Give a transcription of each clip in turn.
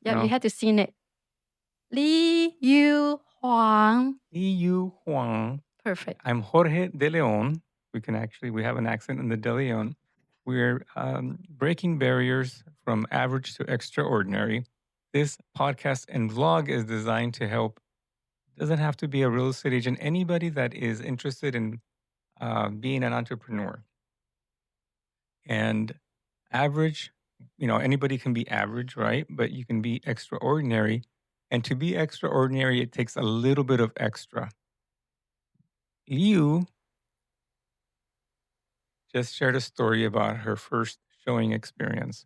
Yeah, you had to sing it. Liru Huang. Liru Huang. Perfect. I'm Jorge DeLeon. We have an accent in the DeLeon. We're breaking barriers from average to extraordinary. This podcast and vlog is designed to help. Doesn't have to be a real estate agent. Anybody that is interested in being an entrepreneur and average. Anybody can be average, right? But you can be extraordinary. And to be extraordinary, it takes a little bit of extra. Liu just shared a story about her first showing experience.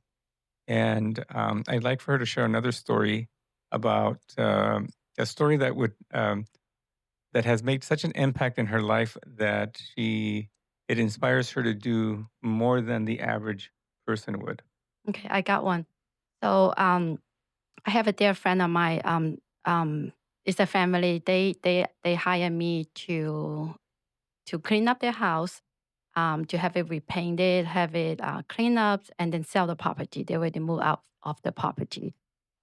And I'd like for her to share another story about a story that has made such an impact in her life that it inspires her to do more than the average person would. Okay, I got one. So I have a dear friend of mine. It's a family. They hire me to clean up their house, to have it repainted, have it cleaned up, and then sell the property. They already move out of the property.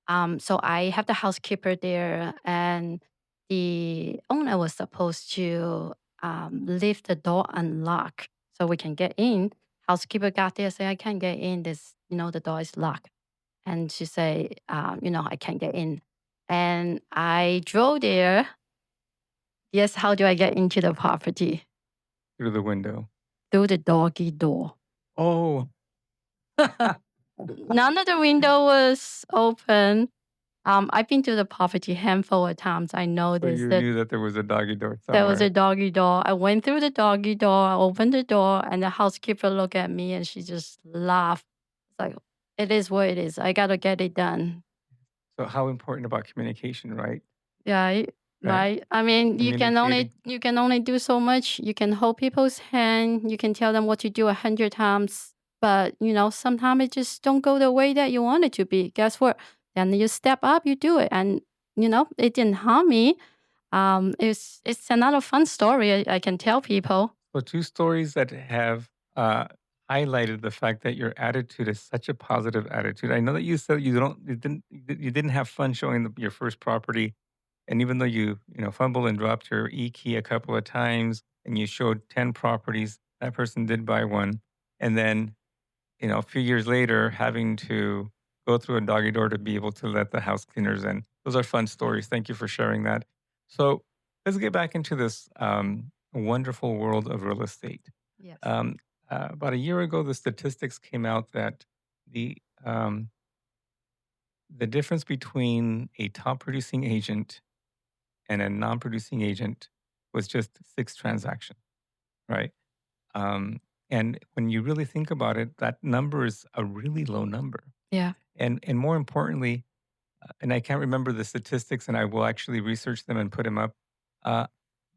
So I have the housekeeper there, and the owner was supposed to leave the door unlocked so we can get in. Housekeeper got there, say I can't get in. The door is locked, and she say, I can't get in. And I drove there. Yes, how do I get into the property? Through the window. Through the doggy door. Oh, None of the window was open. I've been to the property handful of times. I so noticed you that knew that there was a doggy door there was somewhere. a doggy door. I went through the doggy door, I opened the door, and the housekeeper looked at me and she just laughed. It's like, it is what it is. I gotta get it done. So how important about communication, right? Yeah, Right? right. I mean, Communicating. you can only do so much. You can hold people's hand. You can tell them what to do 100 times, but sometimes it just don't go the way that you want it to be. Guess what? Then you step up, you do it, and it didn't harm me. It's another fun story I can tell people. So two stories that have highlighted the fact that your attitude is such a positive attitude. I know that you said you didn't have fun showing your first property, and even though you fumbled and dropped your e key a couple of times, and you showed 10 properties, that person did buy one, and then a few years later, having to go through a doggy door to be able to let the house cleaners in. Those are fun stories. Thank you for sharing that. So let's get back into this wonderful world of real estate. Yes. Um, about a year ago, the statistics came out that the um, the difference between a top producing agent and a non-producing agent was just 6 transactions, right? Um, and when you really think about it, that number is a really low number. Yeah. And more importantly, and I can't remember the statistics, and I will actually research them and put them up. Uh,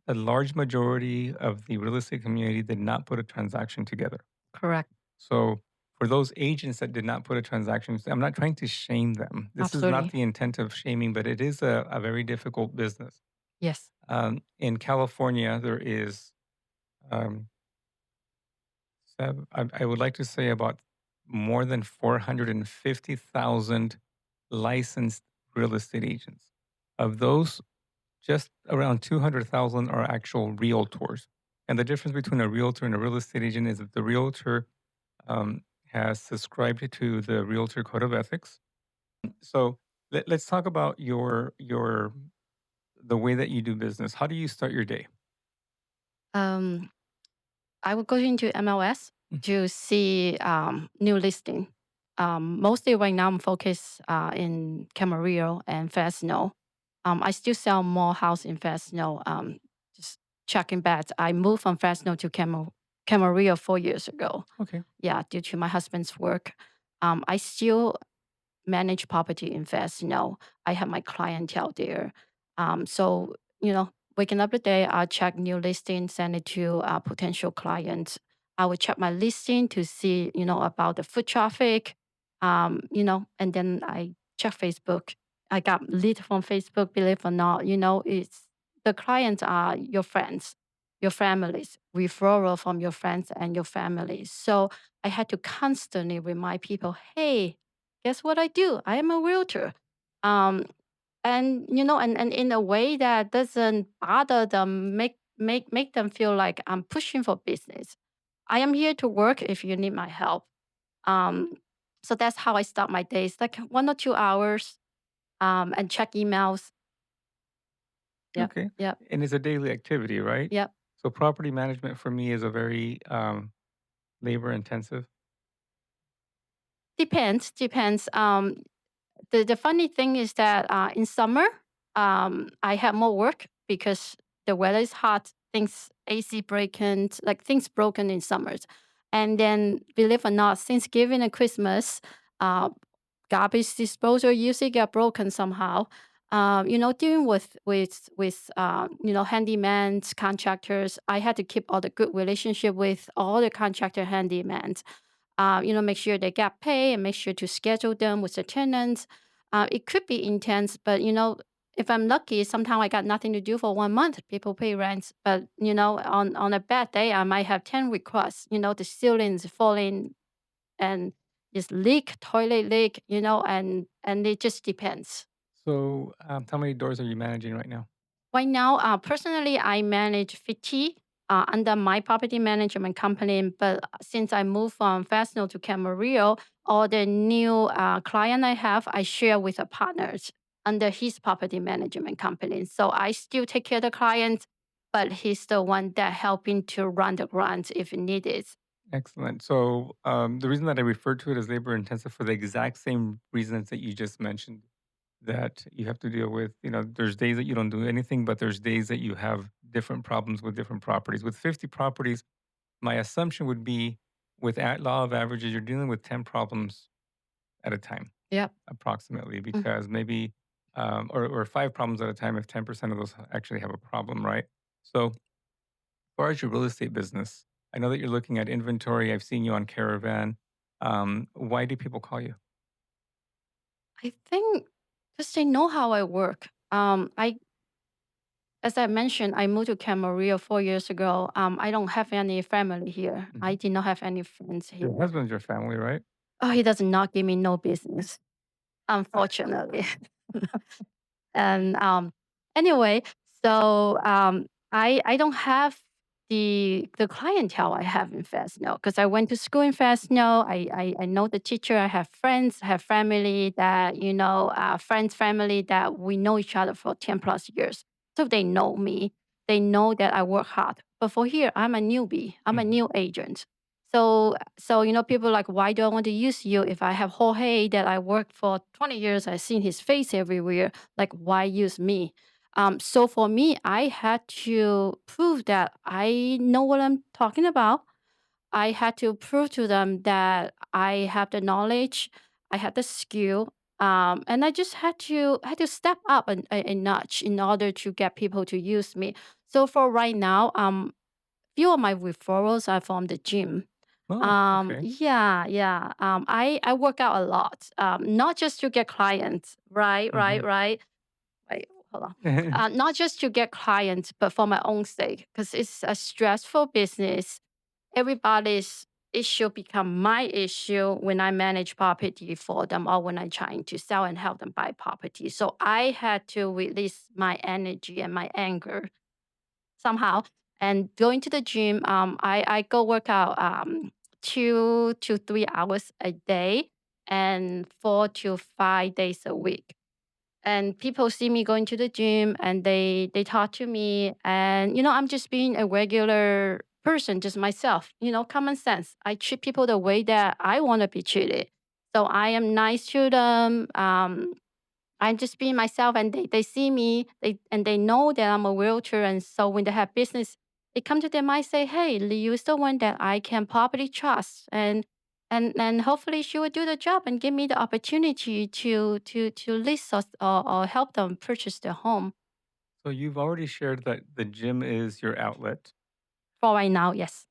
a large majority of the real estate community did not put a transaction together. Correct. So for those agents that did not put a transaction, I'm not trying to shame them. This is not Absolutely. the intent of shaming, but it is a very difficult business. Yes. In California, there is um, I would like to say about more than 450,000 licensed real estate agents. Of those, just around 200,000 are actual realtors. And the difference between a realtor and a real estate agent is that the realtor has subscribed to the Realtor Code of Ethics. So let's talk about your the way that you do business. How do you start your day? Um, I will go into MLS Mm. to see new listing. Mostly right now, I'm focused in Camarillo and Fresno. I still sell more house in Fresno. Just checking back. I moved from Fresno to Camarillo 4 years ago. Okay. Yeah, due to my husband's work. I still manage property in Fresno. I have my clientele there. So, waking up the day, I'll check new listings, send it to potential clients. I will check my listing to see, about the foot traffic, and then I check Facebook. I got lead from Facebook, believe it or not, it's the clients are your friends, your families, referral from your friends and your families. So I had to constantly remind people, hey, guess what I do? I am a realtor. Um, and and in a way that doesn't bother them, make them feel like I'm pushing for business. I am here to work if you need my help. Um, so that's how I start my days, like 1 or 2 hours, and check emails. Yep, Okay. yep, And it's a daily activity, right? yep. So property management for me is a very labor intensive. Depends. The funny thing is that in summer, I have more work because the weather is hot. Things AC breaking, like things broken in summers, and then believe it or not, Thanksgiving and Christmas, uh, garbage disposal usually get broken somehow. Dealing with handymen, contractors, I had to keep all the good relationship with all the contractor handymen. Make sure they get paid and make sure to schedule them with the tenants. It could be intense, but if I'm lucky, sometimes I got nothing to do for 1 month. People pay rent, but on a bad day, I might have 10 requests. The ceilings falling and just leak, toilet leak. And it just depends. So how many doors are you managing right now? Right now, personally, I manage 50 under my property management company. But since I moved from Fresno to Camarillo, all the new client I have, I share with the partners under his property management company. So I still take care of the clients, but he's the one that helping to run the grant if needed. Excellent. So the reason that I refer to it as labor intensive for the exact same reasons that you just mentioned, that you have to deal with, there's days that you don't do anything, but there's days that you have different problems with different properties. With 50 properties, my assumption would be with law of averages, you're dealing with 10 problems at a time, Yep. approximately, Mm. because maybe, or 5 problems at a time if 10% of those actually have a problem, right? So far as your real estate business, I know that you're looking at inventory. I've seen you on Caravan. Why do people call you? I think because they know how I work. As I mentioned, I moved to Camarillo 4 years ago. I don't have any family here. I Mhm. did not have any friends here. Your husband's your family, right? Oh, he does not give me no business, unfortunately. And anyway, so I don't have the clientele I have in Fresno because I went to school in Fresno. I know the teacher. I have friends, I have family that friends, family that we know each other for 10 plus years. So they know me. They know that I work hard. But for here, I'm a newbie. I'm a Mhm. new agent. So people like, why do I want to use you if I have Jorge that I worked for 20 years? I've seen his face everywhere. Like, why use me? So for me, I had to prove that I know what I'm talking about. I had to prove to them that I have the knowledge, I had the skill, and I just had to step up a notch in order to get people to use me. So for right now, few of my referrals are from the gym. Oh, okay. Yeah. I work out a lot, not just to get clients, right, right, Mhm. right. Wait, hold on. Not just to get clients, but for my own sake, because it's a stressful business. Everybody's issue become my issue when I manage property for them or when I'm trying to sell and help them buy property. So I had to release my energy and my anger somehow. And going to the gym, I go work out 2 to 3 hours a day and 4 to 5 days a week. And people see me going to the gym and they talk to me. And, I'm just being a regular person, just myself, common sense. I treat people the way that I want to be treated. So I am nice to them. I'm just being myself and they see me and they know that I'm a realtor. And so when they have business, they come to them, I say, hey, Liu is the one that I can properly trust. And hopefully she will do the job and give me the opportunity to list or help them purchase their home. So you've already shared that the gym is your outlet. For right now, yes.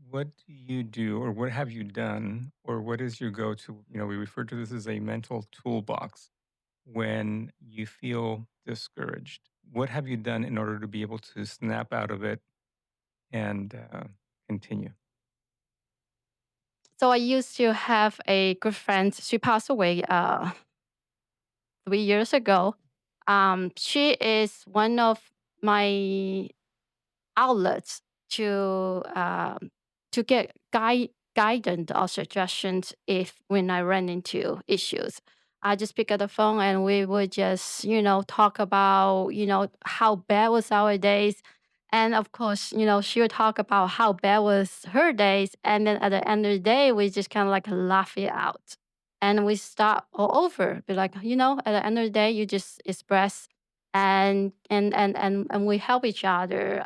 What do you do, or what have you done, or what is your go-to? We refer to this as a mental toolbox when you feel discouraged. What have you done in order to be able to snap out of it and continue? So I used to have a good friend. She passed away 3 years ago. She is one of my outlets to get guidance or suggestions if when I run into issues. I just pick up the phone and we would just, talk about, how bad was our days. And of course, she would talk about how bad was her days. And then at the end of the day, we just kind of like laugh it out. And we start all over. Be like, at the end of the day, you just express and we help each other,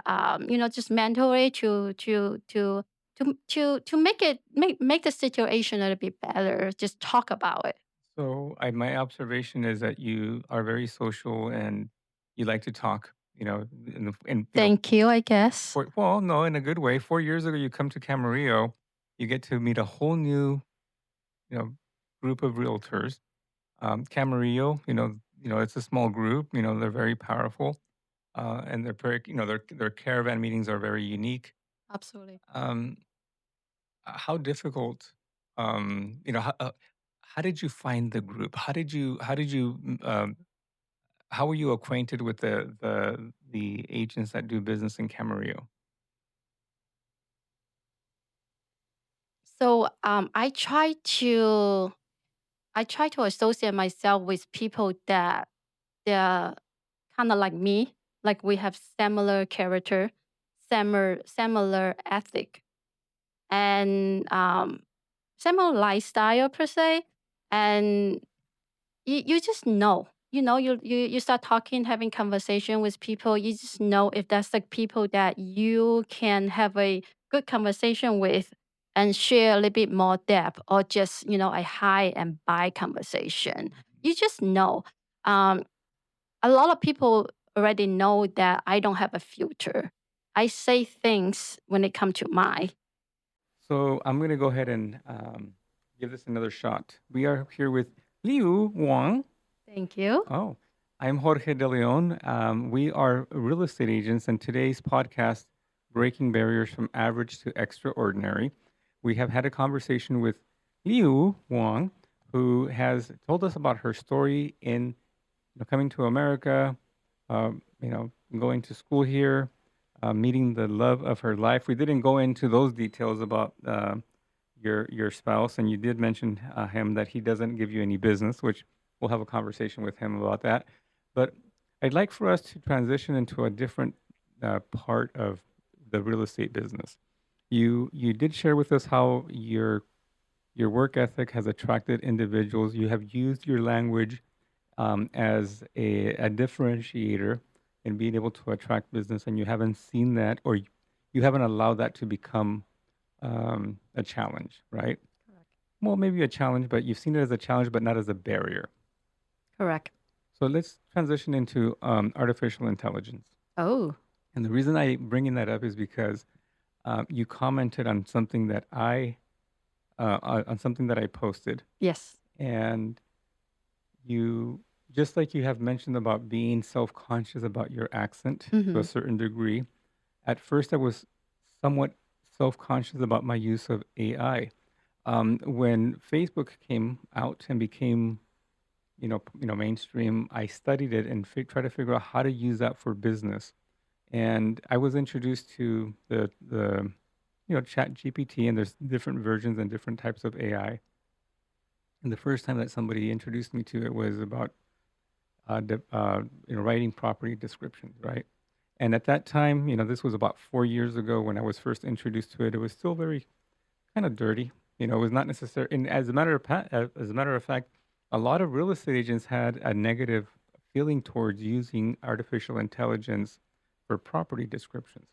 just mentally to make the situation a little bit better. Just talk about it. So, my observation is that you are very social and you like to talk. Thank you, I guess. Well, no, in a good way. 4 years ago, you come to Camarillo, you get to meet a whole new, you know, group of realtors. Camarillo, it's a small group. They're very powerful, and they're very, their caravan meetings are very unique. Absolutely. Um, how difficult, how did you find the group? How were you acquainted with the agents that do business in Camarillo? So I try to associate myself with people that they're kind of like me, like we have similar character, similar ethic, and similar lifestyle per se. And you just know, you start talking, having conversation with people. You just know if that's like people that you can have a good conversation with and share a little bit more depth, or just a high and buy conversation. You just know. Um, a lot of people already know that I don't have a filter. I say things when it comes to my. So I'm going to go ahead and give this another shot. We are here with Liu Huang. Thank you. Oh, I'm Jorge DeLeon. We are real estate agents, and today's podcast, Breaking Barriers from Average to Extraordinary. We have had a conversation with Liu Huang, who has told us about her story in coming to America, going to school here, meeting the love of her life. We didn't go into those details about your spouse, and you did mention him that he doesn't give you any business, which we'll have a conversation with him about that. But I'd like for us to transition into a different part of the real estate business. You did share with us how your work ethic has attracted individuals. You have used your language as a differentiator in being able to attract business, and you haven't seen that, or you haven't allowed that to become a challenge, right? Correct. Well, maybe a challenge, but you've seen it as a challenge, but not as a barrier. Correct. So let's transition into artificial intelligence. Oh, And the reason I bringing that up is because you commented on something that on something that I posted, yes. and you just like you have mentioned about being self-conscious about your accent to a Hmm. certain degree. At first, I was somewhat self-conscious about my use of AI. When Facebook came out and became, mainstream, I studied it and tried to figure out how to use that for business. And I was introduced to Chat GPT, and there's different versions and different types of AI. And the first time that somebody introduced me to it was about writing property descriptions, right? And at that time, this was about 4 years ago when I was first introduced to it. It was still very kind of dirty. It was not necessary. And as a matter of fact, a lot of real estate agents had a negative feeling towards using artificial intelligence for property descriptions.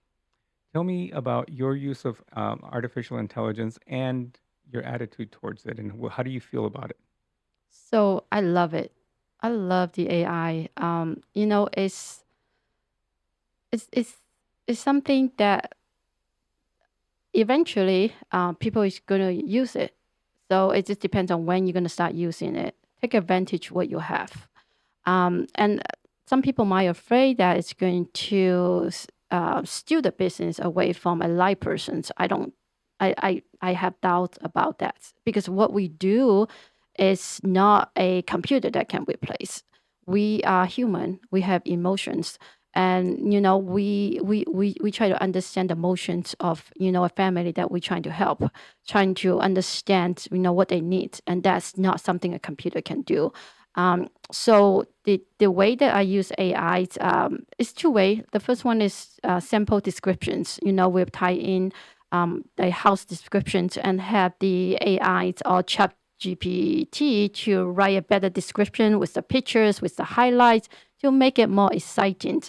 Tell me about your use of artificial intelligence and your attitude towards it, and how do you feel about it? So I love it. I love the AI. It's something that eventually people is gonna use it. So it just depends on when you're gonna start using it. Take advantage what you have. And some people might afraid that it's going to steal the business away from a live person. I don't. I have doubts about that because what we do is not a computer that can replace. we are human. We have emotions, and we try to understand the emotions of a family that we're trying to help, trying to understand what they need, and that's not something a computer can do. So the way that I use AI is two way. The first one is sample descriptions. We've tied in the house descriptions and have the AI or chat GPT to write a better description with the pictures, with the highlights to make it more exciting.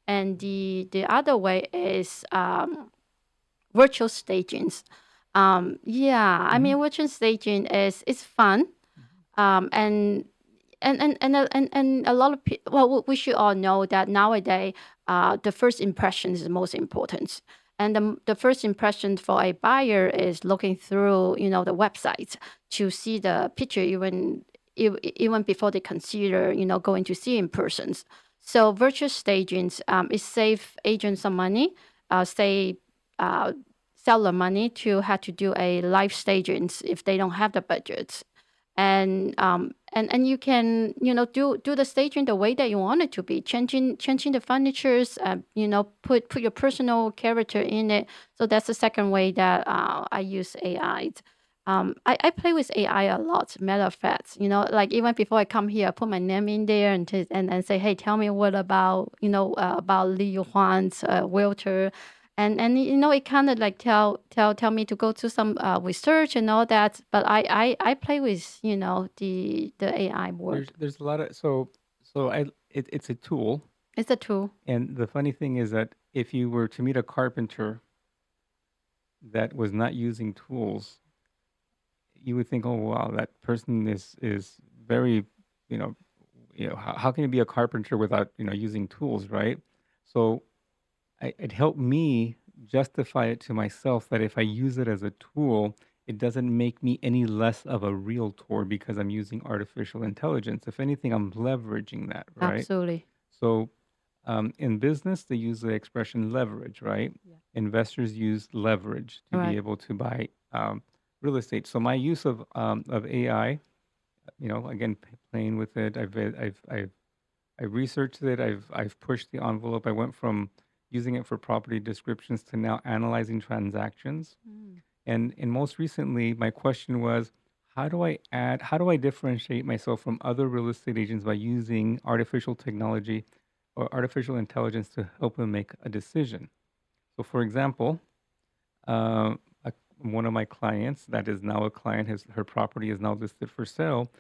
And the other way is virtual stagings. Yeah, I Mhm, mean, virtual staging is fun, mhm, and and a lot of people. Well, we should all know that nowadays, the first impression is the most important. And the first impression for a buyer is looking through, the website to see the picture, even before they consider, going to see in persons. So virtual stagings is save agents some money, save uh, seller money to have to do a live stagings if they don't have the budget, and you can do the staging the way that you want it to be, changing the furnitures, put your personal character in it. So that's the second way that I use AI. I play with AI a lot. Matter of fact, like even before I come here, I put my name in there and say, hey, tell me what about about Liru Huang's Realtor, and it kind of like tell me to go to some research and all that. But I play with the AI There's word. there's a lot of so I it's a tool, It's a tool. and the funny thing is that if you were to meet a carpenter that was not using tools, you would think, "Oh, wow, that person is very, you know, how can you be a carpenter without, using tools, right?" So it helped me justify it to myself that if I use it as a tool, it doesn't make me any less of a realtor because I'm using artificial intelligence. If anything, I'm leveraging that, right? Absolutely. So in business, they use the expression leverage, right? Yeah. Investors use leverage to All be right. able to buy real estate. So my use of AI, again, playing with it, I researched it. I've pushed the envelope. I went from using it for property descriptions to now analyzing transactions. Mm. And most recently, my question was, how do I differentiate myself from other real estate agents by using artificial technology or artificial intelligence to help them make a decision? So, for example, uh, a, one of my clients that is now a client, her property is now listed for sale.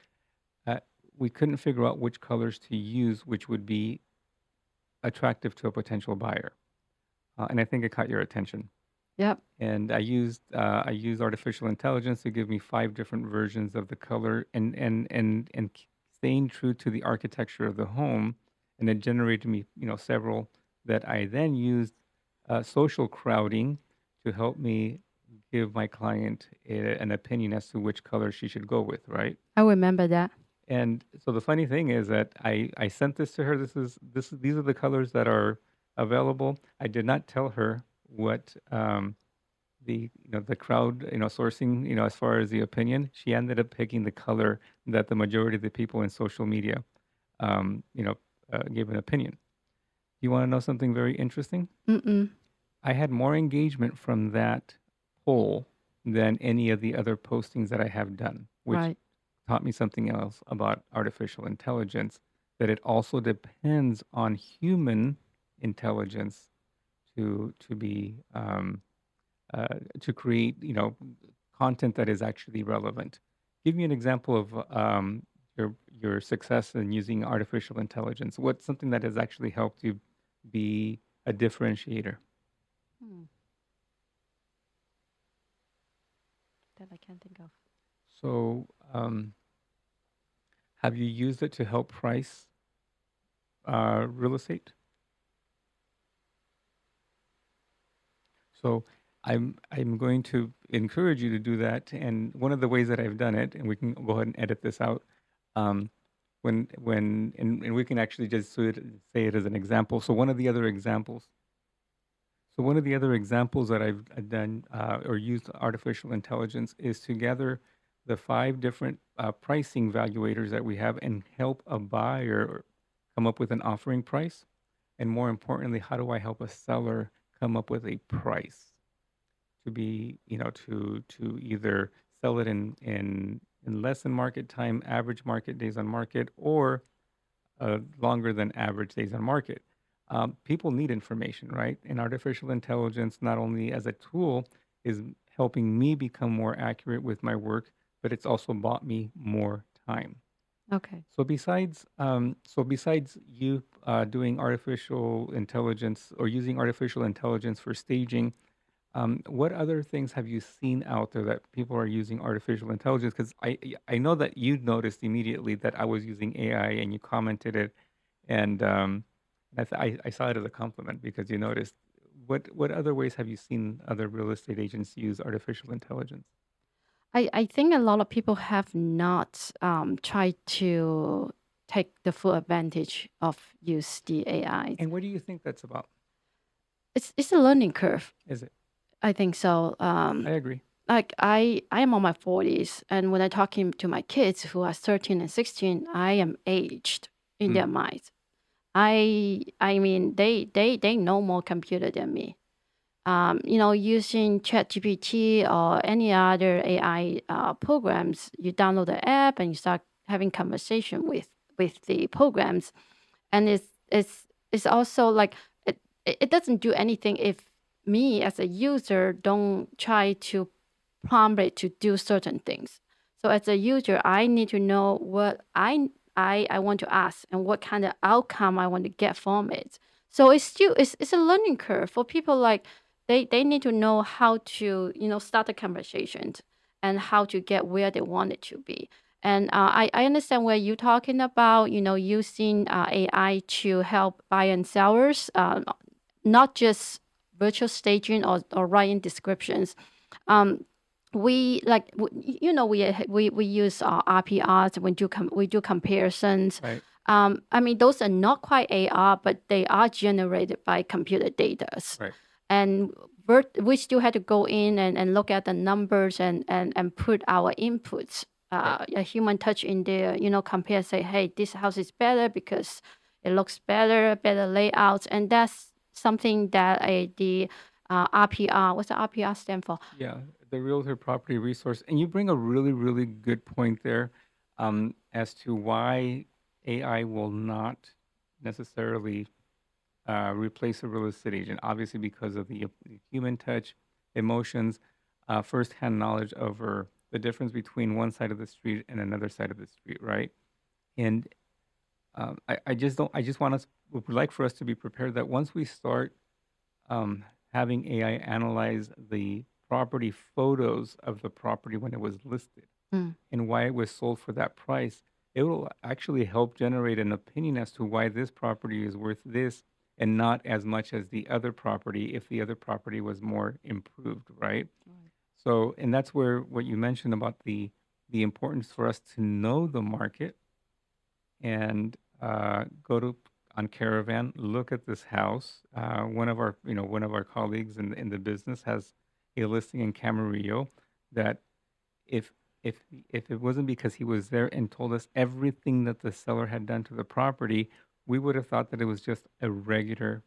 Uh, we couldn't figure out which colors to use, which would be attractive to a potential buyer. And I think it caught your attention. Yep. And I used artificial intelligence to give me 5 different versions of the color and staying true to the architecture of the home, and it generated me, several that I then used social crowding to help me give my client an opinion as to which color she should go with, right? I remember that. And so the funny thing is that I sent this to her. These are the colors that are available. I did not tell her what the crowd sourcing as far as the opinion. She ended up picking the color that the majority of the people in social media um, you know gave an opinion. You want to know something very interesting? Mm-mm. I had more engagement from that poll than any of the other postings that I have done, which Right. taught me something else about artificial intelligence, that it also depends on human intelligence to be uh, to create content that is actually relevant. Give me an example of your success in using artificial intelligence. What's something that has actually helped you be a differentiator? Hmm. That I can't think of. So, have you used it to help price real estate? So I'm going to encourage you to do that. And one of the ways that I've done it, and we can go ahead and edit this out, um, and we can actually just say it as an example. So one of the other examples that I've done or used artificial intelligence is to gather the 5 different pricing valuators that we have and help a buyer come up with an offering price? And more importantly, how do I help a seller come up with a price to be, to either sell it in less than market time, average market days on market, or longer than average days on market. People need information, right? And artificial intelligence, not only as a tool, is helping me become more accurate with my work, but it's also bought me more time. Okay. So besides you doing artificial intelligence or using artificial intelligence for staging, what other things have you seen out there that people are using artificial intelligence? Because I know that you noticed immediately that I was using AI and you commented it, and I saw it as a compliment because you noticed. What other ways have you seen other real estate agents use artificial intelligence? I think a lot of people have not tried to take the full advantage of use the AI. And what do you think that's about? It's a learning curve. Is it? I think so. I agree. Like I am on my 40s, and when I talking to my kids who are 13 and 16, I am aged in Mm, their minds. I mean they know more computer than me. Using ChatGPT or any other AI programs, you download the app and you start having conversation with the programs, and it's also like it doesn't do anything if me as a user don't try to prompt it to do certain things. So as a user, I need to know what I want to ask and what kind of outcome I want to get from it. So it's a learning curve for people like they need to know how to start a conversation and how to get where they want it to be. And I understand where you're talking about, using AI to help buyer and sellers, not just virtual staging or writing descriptions. Um, we like we use RPRs when we do comparisons. right. I mean those are not quite AR, but they are generated by computer data, Right. and we still had to go in and look at the numbers and put our inputs, Right. a human touch in there, compare, say, hey, this house is better because it looks better layouts. And that's something that the RPR, what's the RPR stand for? Yeah, the realtor property resource. And you bring a really, really good point there, as to why AI will not necessarily replace a real estate agent. Obviously, because of the human touch, emotions, firsthand knowledge over the difference between one side of the street and another side of the street, right? And I just don't. I just want us would like for us to be prepared that once we start having AI analyze the property photos of the property when it was listed Mm. and why it was sold for that price, it will actually help generate an opinion as to why this property is worth this and not as much as the other property if the other property was more improved, right? Right. So, and that's where what you mentioned about the importance for us to know the market and go to on Caravan, look at this house. One of our colleagues in the business has a listing in Camarillo that if if it wasn't because he was there and told us everything that the seller had done to the property, we would have thought that it was just a regular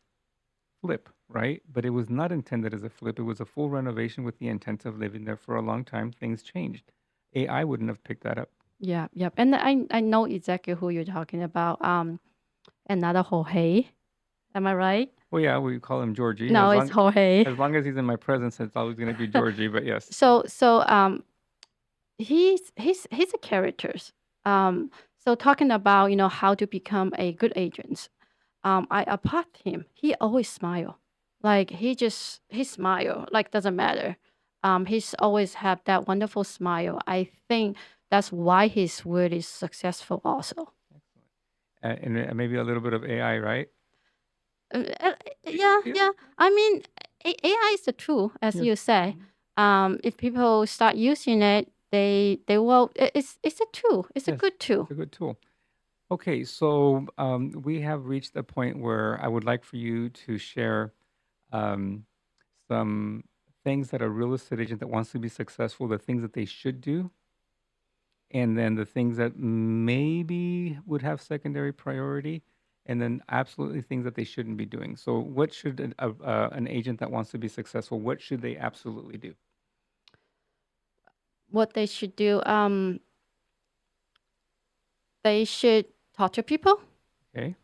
flip, right? But it was not intended as a flip. It was a full renovation with the intent of living there for a long time. Things changed. AI wouldn't have picked that up. Yeah, yep. And I know exactly who you're talking about. Another Jorge. Am I right? Well, yeah, we call him Georgie. No, it's Jorge. As long as he's in my presence, it's always going to be Georgie. But yes, So he's a character. So talking about how to become a good agent. I applaud him. He always smile, like he smile like doesn't matter. He's always have that wonderful smile. I think that's why his word is successful also. excellent. And maybe a little bit of AI, right? Uh, uh, yeah, Yeah. yeah. I mean, AI is the tool, as Yes. you say. Mhm. If people start using it, they will. It's a tool. It's a Yes, good it's tool. a good tool. Okay, so we have reached a point where I would like for you to share um, some things that a real estate agent that wants to be successful, the things that they should do, and then the things that maybe would have secondary priority. and then absolutely things that they shouldn't be doing. So, what should an agent that wants to be successful? What should they absolutely do? What they should do, they should talk to people. Okay.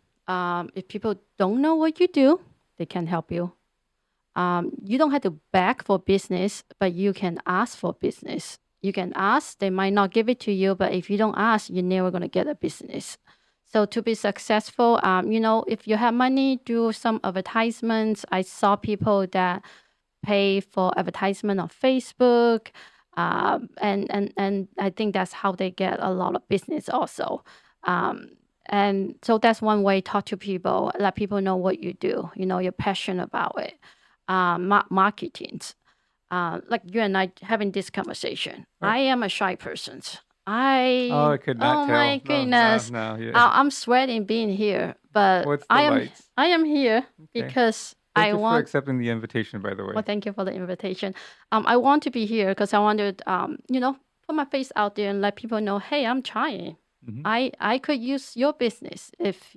If people don't know what you do, they can help you. You don't have to beg for business, but you can ask for business. You can ask, they might not give it to you, but if you don't ask, you're never going to get a business. So to be successful, if you have money, do some advertisements. I saw people that pay for advertisement on Facebook, and I think that's how they get a lot of business also. Um, and so that's one way. Talk to people, let people know what you do. You're passionate about it. Marketing. Like you and I having this conversation. Right. I am a shy person. Oh, I could not Oh my tell. No, no, goodness, no. Yeah. I'm sweating being here, but What's the I am lights? I am here Okay. because Thank I you for want. accepting the invitation, by the Well, way. thank you for the invitation. I want to be here because I wanted, put my face out there and let people know, hey, I'm trying. Hmm. I could use your business if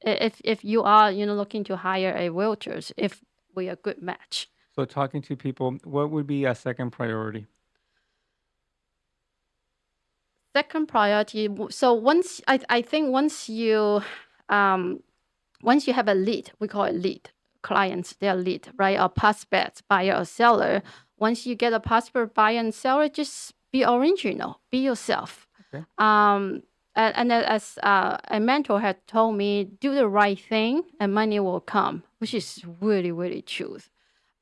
if you are looking to hire a realtors if we're a good match. So, talking to people, what would be a second priority? Second priority. So I think um, once you have a lead, we call it lead clients, their lead, right? Or prospect, buyer or seller. Once you get a prospect, buyer and seller, just be original, be yourself. Okay. And as a mentor had told me, do the right thing and money will come, which is really, really true.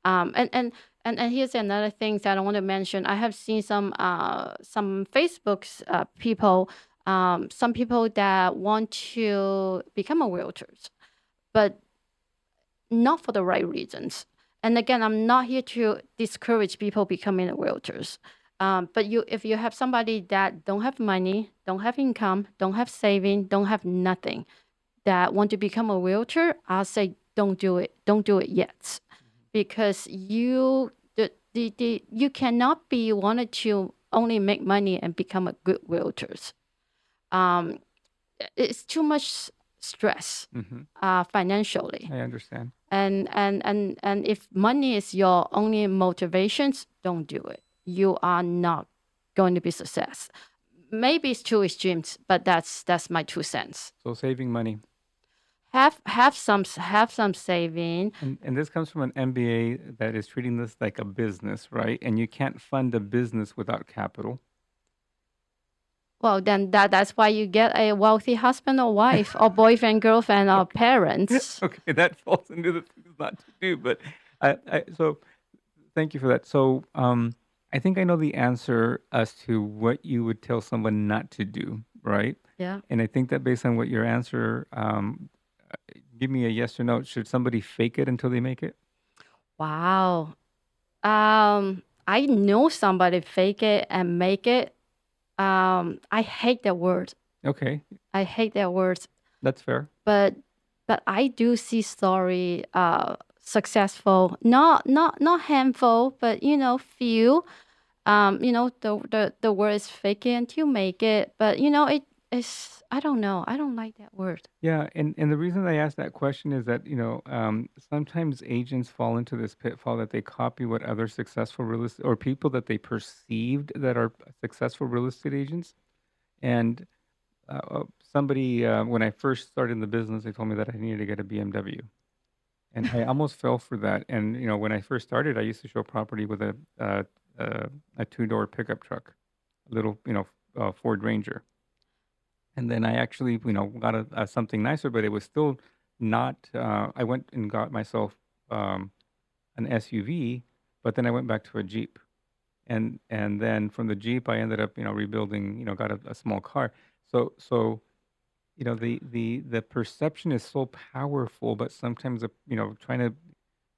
Um, and, and, and here's another thing that I want to mention. I have seen some Facebook's people, some people that want to become a realtors, but not for the right reasons. And again, I'm not here to discourage people becoming realtors. But if you have somebody that don't have money, don't have income, don't have saving, don't have nothing, that want to become a realtor, I'll say don't do it. Don't do it yet, because you cannot be wanted to only make money and become a good realtors. Um, it's too much stress Hmm. financially. I understand. And if money is your only motivations, don't do it. You are not going to be success. Maybe it's too extremes, but that's my 2 cents. So, saving money. Have some saving. And this comes from an MBA that is treating this like a business, right? And you can't fund a business without capital. Well, then that's why you get a wealthy husband or wife or boyfriend, girlfriend, or Okay. parents. Okay, that falls into the things not to do. But so thank you for that. So I think I know the answer as to what you would tell someone not to do, right? Yeah. And I think that based on what your answer, give me a yes or no. Should somebody fake it until they make it? Wow. I know somebody fake it and make it. I hate that word. Okay, I hate that word. that's fair. But I do see story successful, not handful, but few. The word is fake it until you make it, but it is, I don't know. I don't like that word. Yeah, and the reason I asked that question is that sometimes agents fall into this pitfall that they copy what other successful real estate or people that they perceived that are successful real estate agents. And somebody when I first started in the business, they told me that I needed to get a BMW, and I almost fell for that. And when I first started, I used to show property with a two-door pickup truck, a little Ford Ranger. And then I actually, got a something nicer, but it was still not. I went and got myself um, an SUV, but then I went back to a Jeep, and then from the Jeep, I ended up, rebuilding. Got a small car. So the perception is so powerful, but sometimes trying to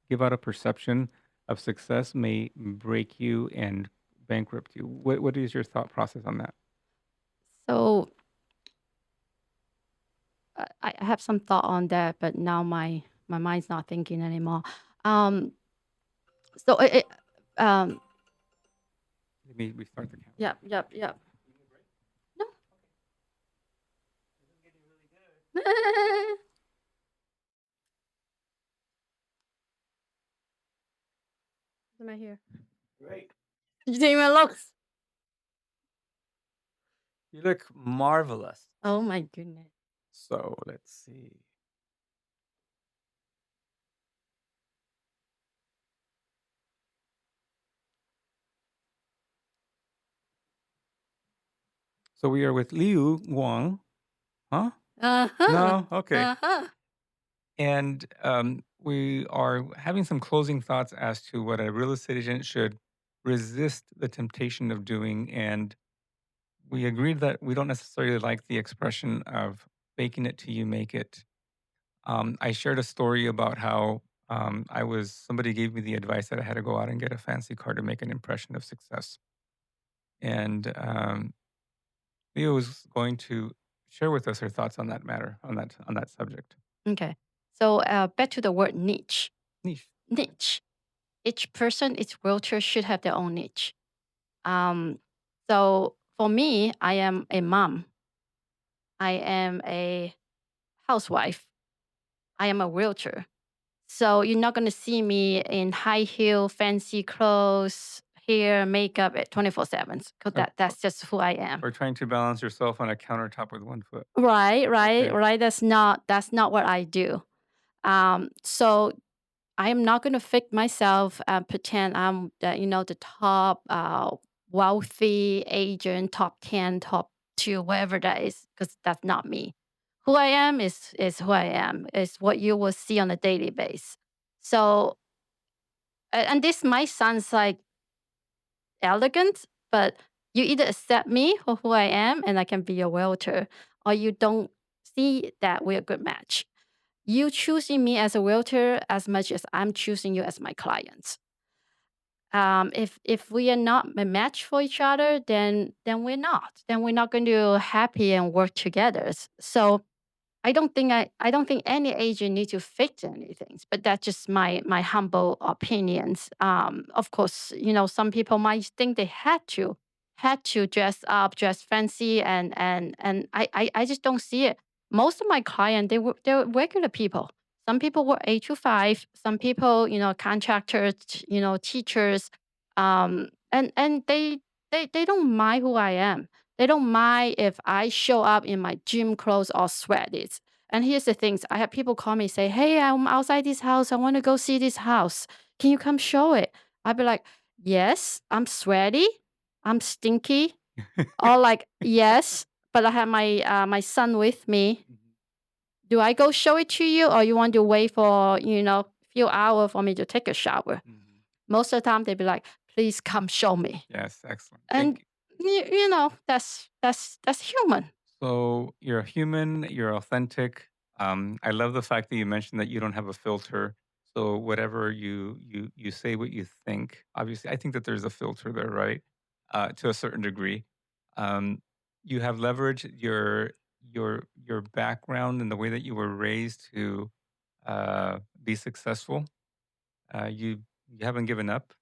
give out a perception of success may break you and bankrupt you. What is your thought process on that? So I have some thought on that, but now my mind's not thinking anymore. Um, so um, Let me restart the camera. yep, yep, yep. No, Am I here? Great. You didn't even look. You look marvelous. Oh my goodness. So let's see. So we are with Liu Huang. Huh? Uh-huh. No? Okay. Uh-huh. And we are having some closing thoughts as to what a real estate agent should resist the temptation of doing. And we agreed that we don't necessarily like the expression of faking it till you make it. I shared a story about how somebody gave me the advice that I had to go out and get a fancy car to make an impression of success. And Leah was going to share with us her thoughts on that matter, on that subject. Okay. So back to the word niche. Niche. Niche. Each person, each realtor should have their own niche. Um, so for me, I am a mom. I am a housewife. I am a realtor. So you're not going to see me in high heel, fancy clothes, hair, makeup at 24/7 because Or, that's just who I am. or trying to balance yourself on a countertop with one foot. Right, right, Okay. right. That's not what I do. So I am not going to fake myself and pretend I'm the top wealthy agent, top 10, top 2, whatever that is, because that's not me. Who I am is who I am. Is what you will see on a daily basis. So, and this might sound like elegant, but you either accept me for who I am and I can be your realtor, or you don't see that we're a good match. You choosing me as a realtor as much as I'm choosing you as my client. If we are not a match for each other, then we're not. Then we're not going to happy and work together. So I don't think any agent needs to fix anything, but that's just my humble opinions. Of course, some people might think they had to dress up, dress fancy, and I just don't see it. Most of my clients they're regular people. Some people work 8 to 5. Some people, contractors, teachers, and they don't mind who I am. They don't mind if I show up in my gym clothes or sweaties. And here's the things: I have people call me say, "Hey, I'm outside this house. I want to go see this house. Can you come show it?" I'd be like, "Yes, I'm sweaty, I'm stinky," or like, "Yes, but I have my son with me. Mhm. Do I go show it to you, or you want to wait for few hours for me to take a shower?" Mhm. Most of the time, they'd be like, "Please come show me." Yes, excellent. Thank And you. that's human. So you're a human, you're authentic. I love the fact that you mentioned that you don't have a filter. So whatever you say, what you think. Obviously, I think that there's a filter there, right? To a certain degree. Um, you have leverage your background and the way that you were raised to be successful. You haven't given up.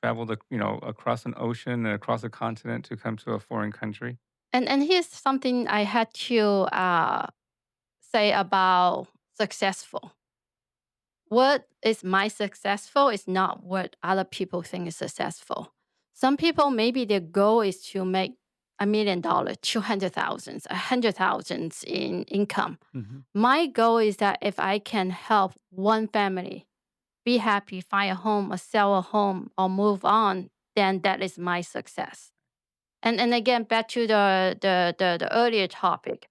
Traveled, across an ocean and across a continent to come to a foreign country. And here's something I had to say about successful. What is my successful is not what other people think is successful. Some people maybe their goal is to make $1 million, 200,000, 100,000 in income. Mhm. My goal is that if I can help one family be happy, find a home, or sell a home, or move on, then that is my success. And again, back to the earlier topic,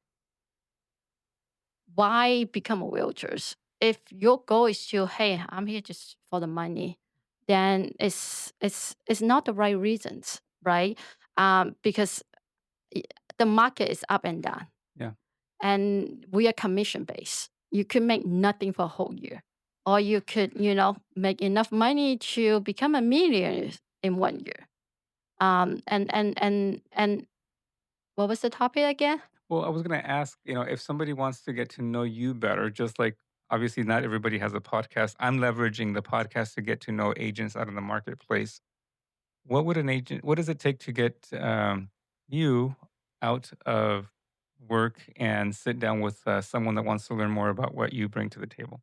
why become a realtors? If your goal is to, hey, I'm here just for the money, then it's not the right reasons, right? Because i- the market is up and down, Yeah. and we are commission based. You could make nothing for a whole year, or you could, make enough money to become a millionaire in 1 year. And what was the topic again? Well, I was gonna ask, if somebody wants to get to know you better, just like obviously not everybody has a podcast. I'm leveraging the podcast to get to know agents out in the marketplace. What does it take to get you out of work and sit down with someone that wants to learn more about what you bring to the table?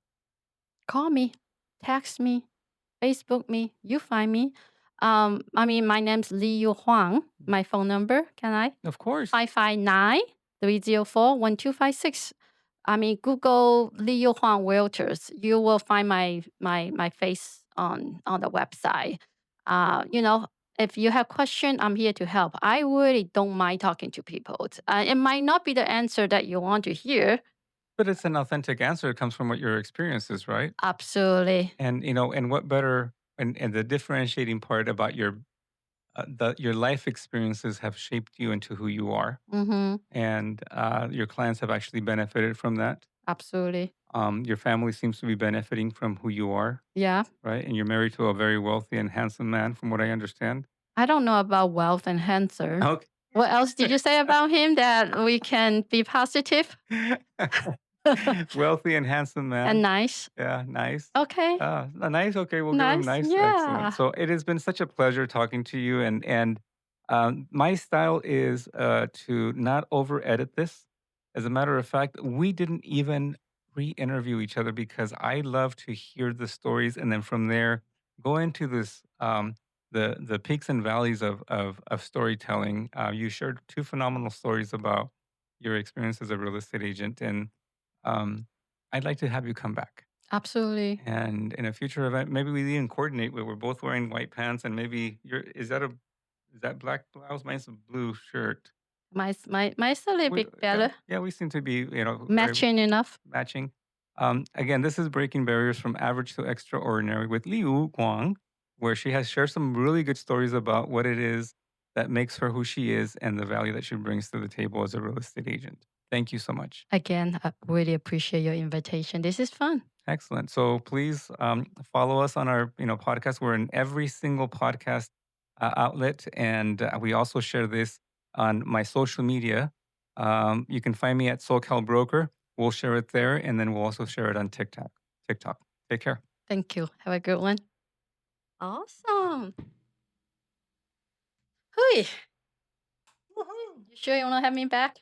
Call me, text me, Facebook me, you find me. My name's Liru Huang. My phone number, can I? Of course. 559-304-1256. Google Liu Huang Realtors. You will find my face on the website. You know, if you have question, I'm here to help. I really don't mind talking to people. It might not be the answer that you want to hear. But it's an authentic answer. It comes from what your experience is, right? Absolutely. And and what better and the differentiating part about your life experiences have shaped you into who you are, Mm-hmm. and your clients have actually benefited from that. Absolutely. Your family seems to be benefiting from who you are, Yeah. right? And you're married to a very wealthy and handsome man, from what I understand. I don't know about wealth and cancer. Okay. What else did you say about him that we can be positive Wealthy and handsome and man. nice? Yeah, nice. Okay. Nice. Okay, we'll give him Nice. nice. Excellent. Yeah. So it has been such a pleasure talking to you, and my style is to not over edit this. As a matter of fact, we didn't even re-interview each other because I love to hear the stories, and then from there go into this the peaks and valleys of storytelling. You shared two phenomenal stories about your experience as a real estate agent, and um, I'd like to have you come back. Absolutely. And in a future event, maybe we even coordinate where we're both wearing white pants and maybe is that black blouse? Mine's a blue shirt. Mine's a little We bit better. yeah, we seem to be, very Matching enough. matching. Again, this is Breaking Barriers from Average to Extraordinary with Liu Guang, where she has shared some really good stories about what it is that makes her who she is and the value that she brings to the table as a real estate agent. Thank you so much. Again, I really appreciate your invitation. This is fun. Excellent. So please follow us on our podcast. We're in every single podcast outlet, and we also share this on my social media. You can find me at SoCal Broker. We'll share it there, and then we'll also share it on TikTok. TikTok. Take care. Thank you. Have a good one. Awesome. Hui. You sure you want to have me back?